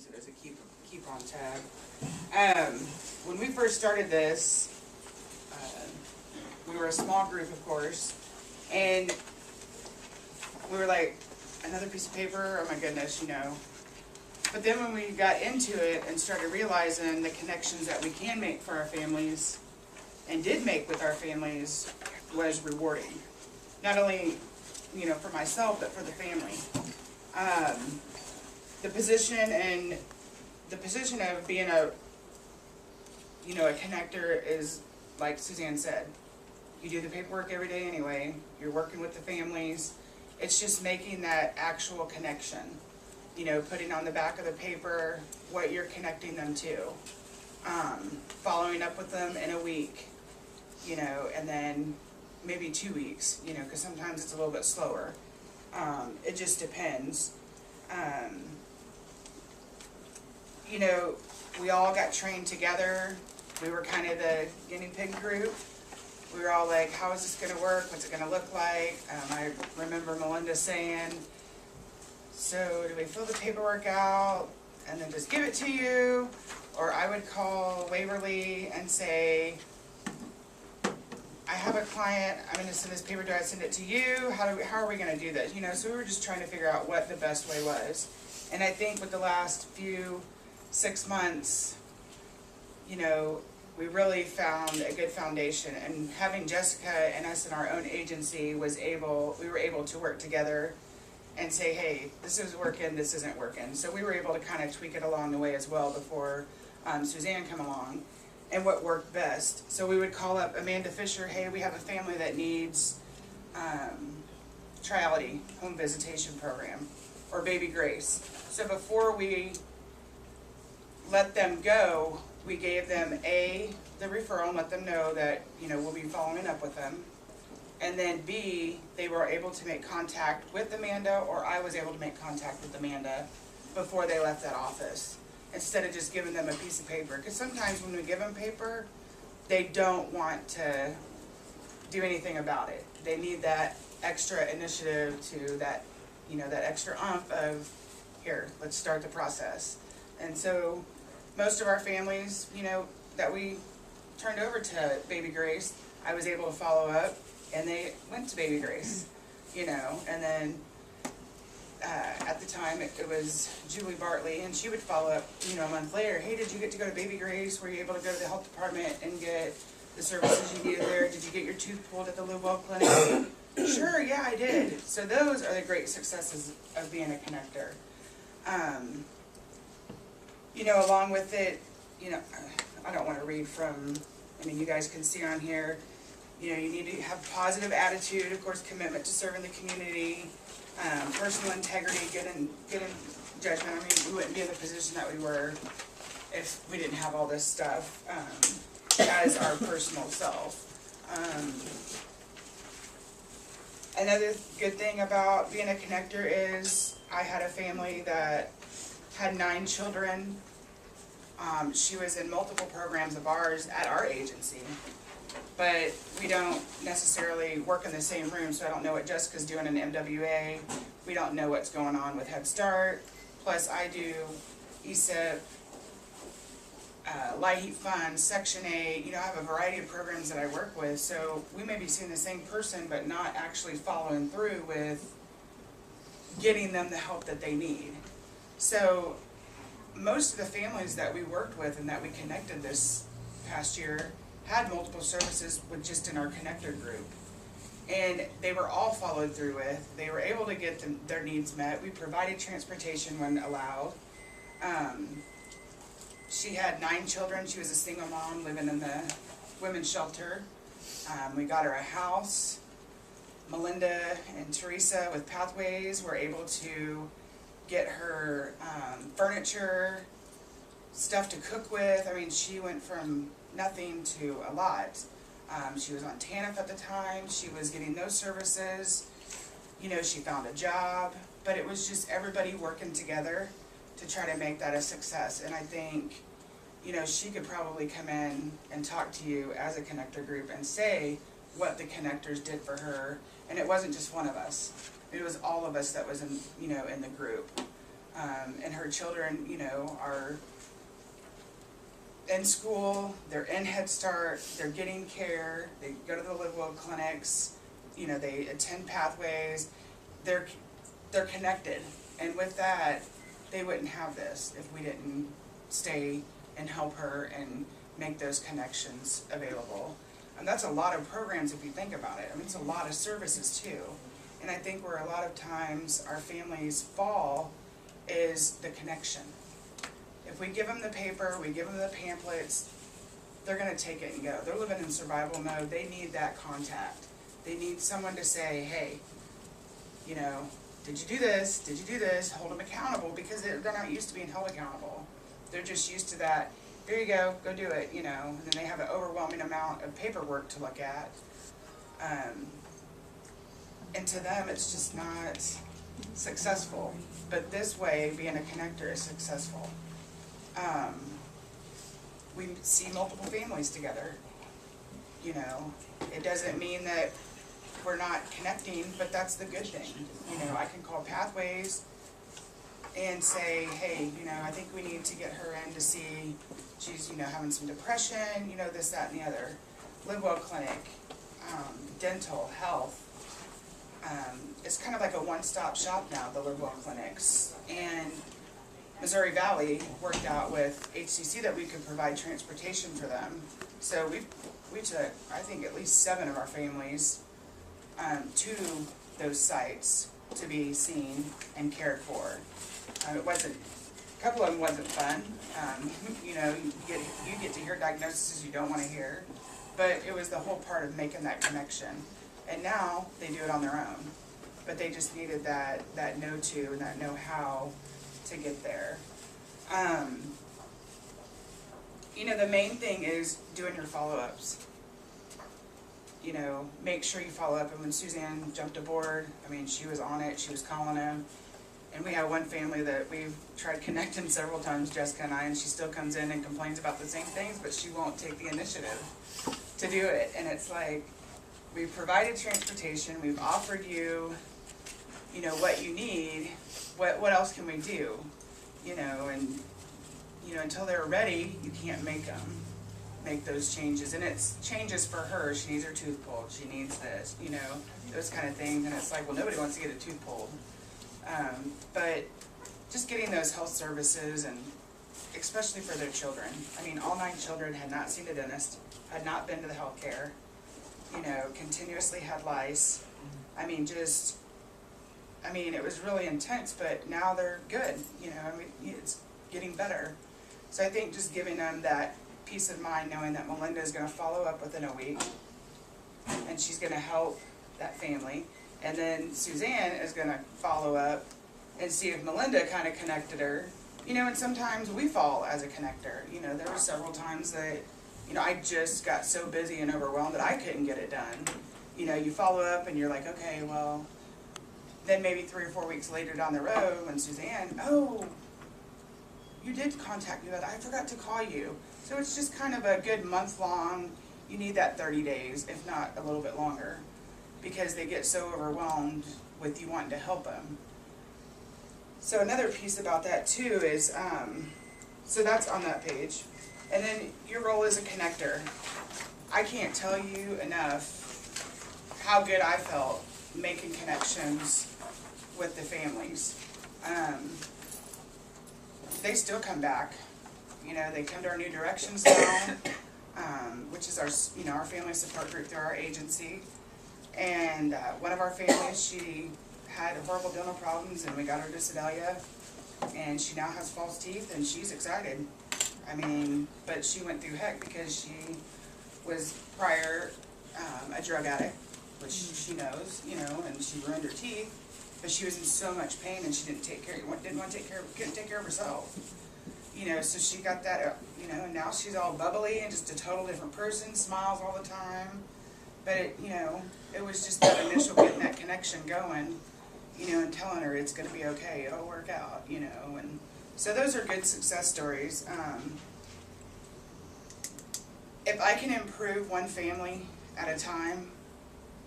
use it as a keep on tab. When we first started this, we were a small group, of course, and we were like, another piece of paper, oh my goodness, you know. But then when we got into it and started realizing the connections that we can make for our families, and did make with our families, was rewarding. Not only, you know, for myself, but for the family. The position of being a connector is, like Suzanne said, you do the paperwork every day anyway, you're working with the families, it's just making that actual connection. You know, putting on the back of the paper what you're connecting them to. Following up with them in a week, you know, and then maybe 2 weeks, you know, because sometimes it's a little bit slower. It just depends. You know, we all got trained together. We were kind of the guinea pig group. We were all like, how is this going to work? What's it going to look like? I remember Melinda saying, so do we fill the paperwork out and then just give it to you? Or I would call Waverly and say, I have a client, I'm going to send this paper, do I send it to you? How are we going to do this? You know, so we were just trying to figure out what the best way was. And I think with the last 6 months, you know, we really found a good foundation. And having Jessica and us in our own agency we were able to work together and say, hey, this is working, this isn't working. So we were able to kind of tweak it along the way as well before Suzanne come along, and what worked best. So we would call up Amanda Fisher, hey, we have a family that needs Triality home visitation program, or Baby Grace. So before we let them go, we gave them the referral and let them know that, you know, we'll be following up with them. And then B, they were able to make contact with Amanda, or I was able to make contact with Amanda before they left that office, instead of just giving them a piece of paper. Because sometimes when we give them paper, they don't want to do anything about it. They need that extra initiative to that, you know, that extra oomph of, here, let's start the process. And so most of our families, you know, that we turned over to Baby Grace, I was able to follow up, and they went to Baby Grace, you know. And then at the time it was Julie Bartley, and she would follow up, you know, a month later. Hey, did you get to go to Baby Grace? Were you able to go to the health department and get the services you needed there? Did you get your tooth pulled at the Live Well Clinic? Sure, yeah, I did. So those are the great successes of being a connector. You know, along with it, you know, I don't want to read from, I mean, you guys can see on here, you know, you need to have positive attitude, of course, commitment to serving the community, personal integrity, good in judgment. I mean, we wouldn't be in the position that we were if we didn't have all this stuff as our personal self. Another good thing about being a connector is I had a family that had 9 children. She was in multiple programs of ours at our agency, but we don't necessarily work in the same room, so I don't know what Jessica's doing in MWA. We don't know what's going on with Head Start. Plus I do ESIP, Light Heat Fund, Section 8, you know, I have a variety of programs that I work with, so we may be seeing the same person but not actually following through with getting them the help that they need. So most of the families that we worked with and that we connected this past year had multiple services with just in our connector group. And they were all followed through with. They were able to get their needs met. We provided transportation when allowed. She had 9 children. She was a single mom living in the women's shelter. We got her a house. Melinda and Teresa with Pathways were able to get her furniture, stuff to cook with. I mean, she went from nothing to a lot. She was on TANF at the time. She was getting those services. You know, she found a job, but it was just everybody working together to try to make that a success. And I think, you know, she could probably come in and talk to you as a connector group and say what the connectors did for her. And it wasn't just one of us. It was all of us that was in, you know, in the group. And her children, you know, are in school, they're in Head Start, they're getting care, they go to the Live Well clinics, you know, they attend Pathways, they're connected. And with that, they wouldn't have this if we didn't stay and help her and make those connections available. And that's a lot of programs if you think about it. I mean, it's a lot of services too. And I think where a lot of times our families fall is the connection. If we give them the paper, we give them the pamphlets, they're gonna take it and go. They're living in survival mode, they need that contact. They need someone to say, hey, you know, did you do this? Did you do this? Hold them accountable, because they're not used to being held accountable. They're just used to that, there you go do it, you know, and then they have an overwhelming amount of paperwork to look at. And to them, it's just not successful. But this way, being a connector is successful. We see multiple families together. You know, it doesn't mean that we're not connecting, but that's the good thing. You know, I can call Pathways and say, hey, you know, I think we need to get her in to see, she's, you know, having some depression, you know, this, that, and the other. Live Well Clinic, dental, health. It's kind of like a one-stop shop now, the Live Well clinics. And Missouri Valley worked out with HCC that we could provide transportation for them. So we took, I think, at least 7 of our families to those sites to be seen and cared for. It wasn't, a couple of them wasn't fun. You know, you get to hear diagnoses you don't want to hear, but it was the whole part of making that connection. And now they do it on their own, but they just needed that know-to and that know-how to get there. You know, the main thing is doing your follow-ups. You know, make sure you follow up. And when Suzanne jumped aboard, I mean, she was on it, she was calling them. And we have one family that we've tried connecting several times, Jessica and I, and she still comes in and complains about the same things, but she won't take the initiative to do it. And it's like, we've provided transportation, we've offered you, you know, what you need, what else can we do? You know, and, you know, until they're ready, you can't make those changes. And it's changes for her. She needs her tooth pulled, she needs this, you know, those kind of things. And it's like, well, nobody wants to get a tooth pulled. But just getting those health services, and especially for their children. I mean, all 9 children had not seen a dentist, had not been to the health care, you know, continuously had lice. I mean, it was really intense, but now they're good, you know, I mean, it's getting better. So I think just giving them that peace of mind, knowing that Melinda is going to follow up within a week, and she's going to help that family, and then Suzanne is going to follow up and see if Melinda kind of connected her, you know, and sometimes we fall as a connector. You know, there were several times that, you know, I just got so busy and overwhelmed that I couldn't get it done. You know, you follow up and you're like, okay, well, then maybe 3 or 4 weeks later down the road when Suzanne, oh, you did contact me, but I forgot to call you. So it's just kind of a good month long. You need that 30 days, if not a little bit longer, because they get so overwhelmed with you wanting to help them. So another piece about that too is, so that's on that page. And then your role as a connector. I can't tell you enough how good I felt making connections with the families. They still come back. You know, they come to our New Directions now, which is our, you know, our family support group through our agency. And one of our families, she had horrible dental problems, and we got her to Sedalia, and she now has false teeth, and she's excited. I mean, but she went through heck because she was prior a drug addict, which she knows, you know, and she ruined her teeth. But she was in so much pain, and she didn't want to couldn't take care of herself. You know, so she got that, you know, and now she's all bubbly and just a total different person, smiles all the time. But it, you know, it was just that initial getting that connection going, you know, and telling her it's going to be okay, it'll work out, you know. And so those are good success stories. If I can improve one family at a time,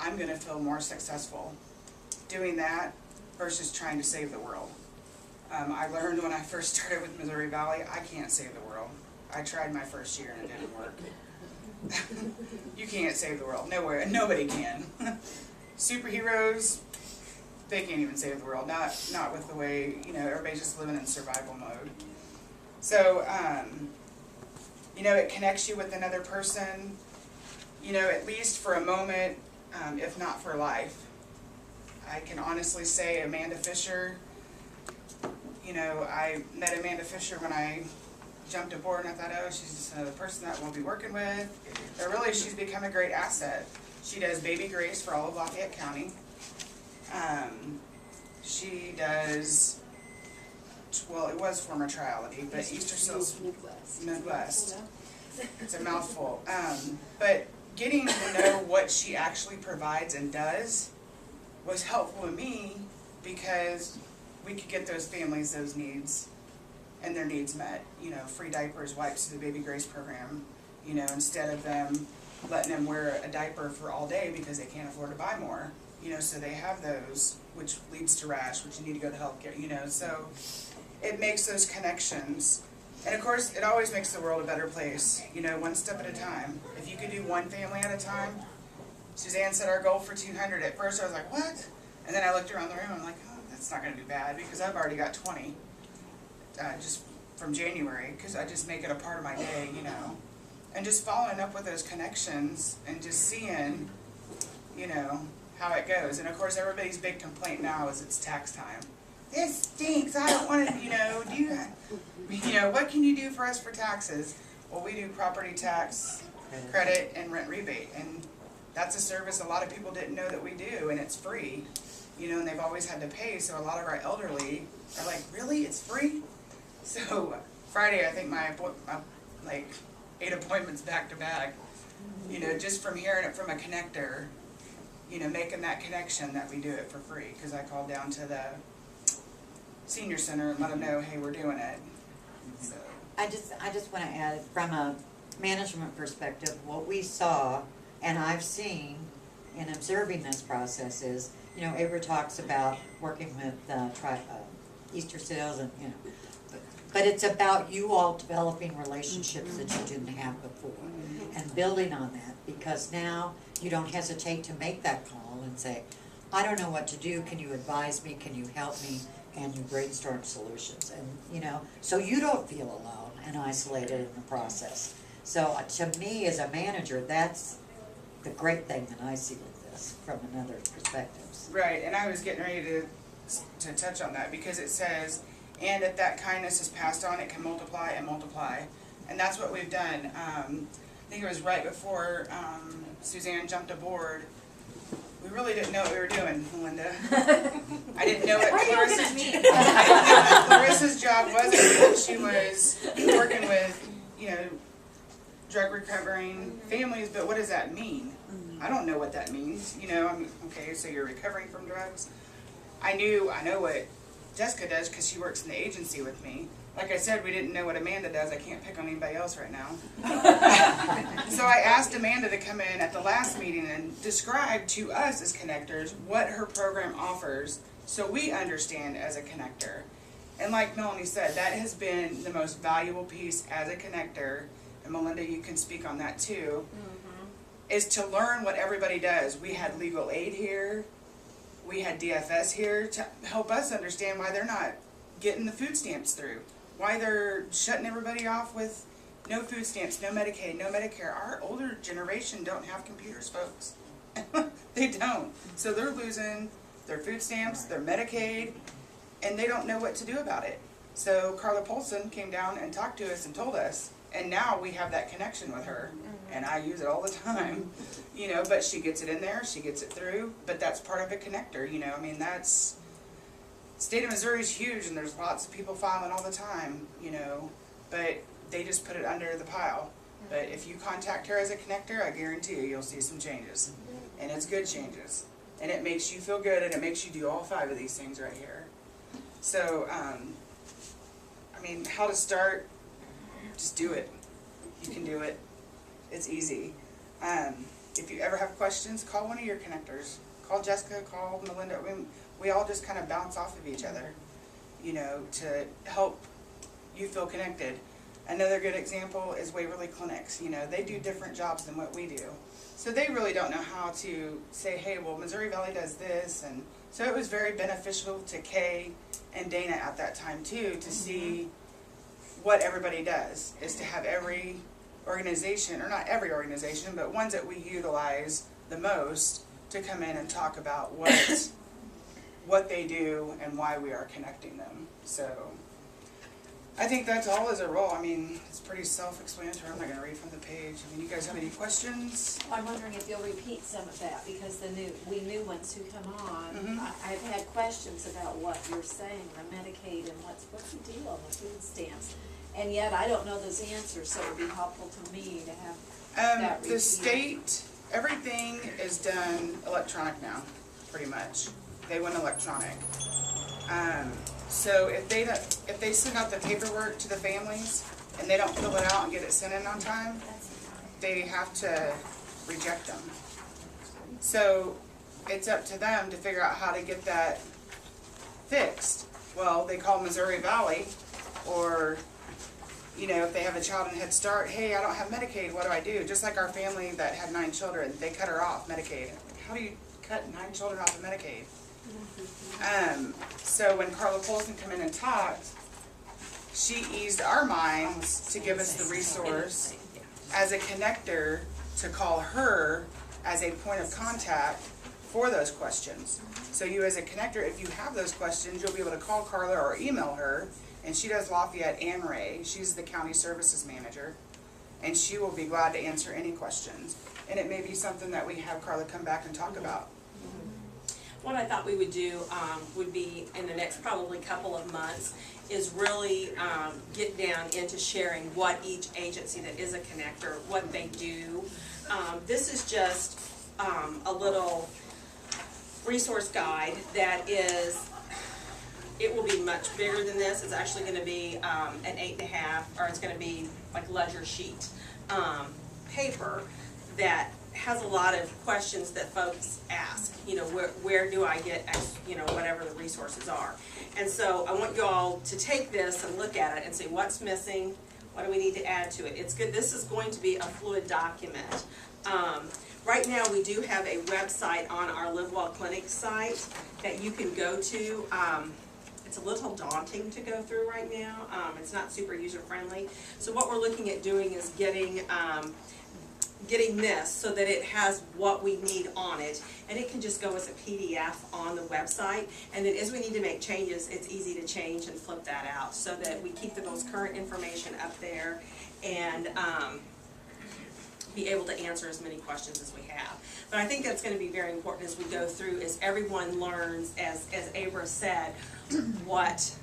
I'm going to feel more successful doing that versus trying to save the world. I learned when I first started with Missouri Valley, I can't save the world. I tried my first year and it didn't work. You can't save the world. Nowhere. Nobody can. Superheroes, they can't even save the world. Not with the way, everybody's just living in survival mode. So, it connects you with another person, at least for a moment, if not for life. I can honestly say Amanda Fisher, I met Amanda Fisher when I jumped aboard and I thought, oh, she's just another person that we'll be working with. But really, she's become a great asset. She does Baby Grace for all of Lafayette County. She does, well, it was former Triality, but Easter Seals Midwest. It's a mouthful. But getting to know what she actually provides and does was helpful to me because we could get those families those needs and their needs met. Free diapers, wipes through the Baby Grace program, instead of them letting them wear a diaper for all day because they can't afford to buy more. So they have those, which leads to rash, which you need to go to healthcare, so it makes those connections. And of course, it always makes the world a better place, one step at a time. If you could do one family at a time, Suzanne set our goal for 200. At first I was like, what? And then I looked around the room and I'm like, oh, that's not going to be bad because I've already got 20 just from January because I just make it a part of my day, And just following up with those connections and just seeing, how it goes. And of course, everybody's big complaint now is it's tax time. This stinks. I don't want to, what can you do for us for taxes? Well, we do property tax credit and rent rebate. And that's a service a lot of people didn't know that we do, and it's free. And they've always had to pay, so a lot of our elderly are like, really? It's free? So Friday, I think my 8 appointments back to back, just from hearing it from a connector, making that connection that we do it for free, because I called down to the senior center and let them know, hey, we're doing it. So. I just want to add, from a management perspective, what we saw and I've seen in observing this process is, Abra talks about working with Easter Seals and, but it's about you all developing relationships that you didn't have before and building on that, because now you don't hesitate to make that call and say, I don't know what to do, can you advise me, can you help me, and you brainstorm solutions. And, so you don't feel alone and isolated in the process. So to me as a manager, that's the great thing that I see with this from another perspective. Right, and I was getting ready to touch on that because it says, and if that kindness is passed on, it can multiply and multiply. And that's what we've done. I think it was right before Suzanne jumped aboard. We really didn't know what we were doing, Melinda. I didn't know what Clarissa's job was. She was working with, drug recovering families, but what does that mean? I don't know what that means. Okay, so you're recovering from drugs. I know what Jessica does because she works in the agency with me. Like I said, we didn't know what Amanda does. I can't pick on anybody else right now. So I asked Amanda to come in at the last meeting and describe to us as connectors what her program offers so we understand as a connector. And like Melanie said, that has been the most valuable piece as a connector, and Melinda, you can speak on that too, is to learn what everybody does. We had legal aid here. We had DFS here to help us understand why they're not getting the food stamps through. Why they're shutting everybody off with no food stamps, no Medicaid, no Medicare. Our older generation don't have computers, folks. They don't. So they're losing their food stamps, their Medicaid, and they don't know what to do about it. So Carla Polson came down and talked to us and told us, and now we have that connection with her. And I use it all the time, but she gets it in there, she gets it through, but that's part of a connector, that's, state of Missouri is huge and there's lots of people filing all the time, but they just put it under the pile. But if you contact her as a connector, I guarantee you'll see some changes, and it's good changes, and it makes you feel good, and it makes you do all 5 of these things right here. So, how to start, just do it. You can do it. It's easy. If you ever have questions, call one of your connectors. Call Jessica, call Melinda. We all just kind of bounce off of each other. you know, to help you feel connected. Another good example is Waverly Clinics. You know, they do different jobs than what we do. So they really don't know how to say, hey, well, Missouri Valley does this. And so it was very beneficial to Kay and Dana at that time too, to see what everybody does, is to have every organization, or not every organization, but ones that we utilize the most, to come in and talk about what they do and why we are connecting them. So I think that's all as a role. I mean, it's pretty self-explanatory. I'm not going to read from the page. I mean, you guys have any questions? I'm wondering if you'll repeat some of that, because we new ones who come on, Mhm. I've had questions about what you're saying, the Medicaid, and what's the deal on the food stamps. And yet I don't know those answers, so it would be helpful to me to have that The repeated. state, everything is done electronic now, pretty much. They went electronic. So if they send out the paperwork to the families and they don't fill it out and get it sent in on time, they have to reject them. So it's up to them to figure out how to get that fixed. Well, they call Missouri Valley, or, you know, if they have a child in Head Start, hey, I don't have Medicaid, what do I do? Just like our family that had 9 children, they cut her off Medicaid. How do you cut 9 children off of Medicaid? So when Carla Polson came in and talked, she eased our minds to give us the resource as a connector to call her as a point of contact for those questions. So you as a connector, if you have those questions, you'll be able to call Carla or email her, and she does Lafayette and Ray. She's the county services manager, and she will be glad to answer any questions. And it may be something that we have Carla come back and talk about. What I thought we would do would be, in the next probably couple of months, is really get down into sharing what each agency that is a connector, what they do. This is just a little resource guide that is, it will be much bigger than this. It's actually going to be an 8.5, or it's going to be like ledger sheet paper that has a lot of questions that folks ask. You know, where do I get, you know, whatever the resources are. And so I want you all to take this and look at it and see what's missing, what do we need to add to it. It's good. This is going to be a fluid document. Right now we do have a website on our Live Well Clinic site that you can go to. It's a little daunting to go through right now. It's not super user friendly. So what we're looking at doing is getting this so that it has what we need on it, and it can just go as a PDF on the website, and then as we need to make changes, it's easy to change and flip that out so that we keep the most current information up there and be able to answer as many questions as we have. But I think that's going to be very important as we go through, is everyone learns, as Abra said, what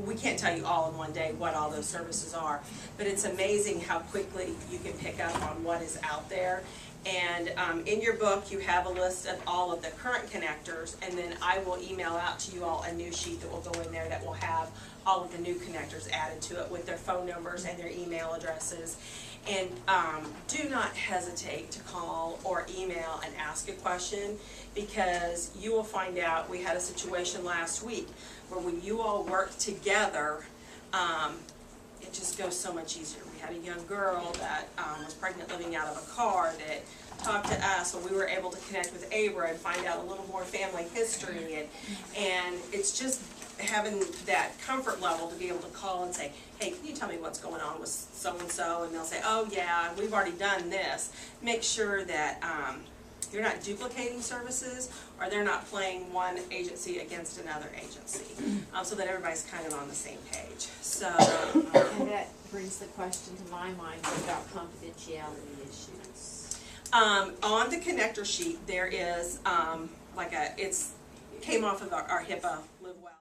we can't tell you all in one day what all those services are, but it's amazing how quickly you can pick up on what is out there. And in your book you have a list of all of the current connectors, and then I will email out to you all a new sheet that will go in there that will have all of the new connectors added to it with their phone numbers and their email addresses. And do not hesitate to call or email and ask a question, because you will find out, we had a situation last week where when you all work together, it just goes so much easier. We had a young girl that was pregnant living out of a car that talked to us, so we were able to connect with Abra and find out a little more family history, and it's just having that comfort level to be able to call and say, hey, can you tell me what's going on with so-and-so, and they'll say, oh yeah, we've already done this. Make sure that you're not duplicating services, or they're not playing one agency against another agency, so that everybody's kind of on the same page. So, And that brings the question to my mind about confidentiality issues. on the connector sheet, there is it came off of our HIPAA Live Well.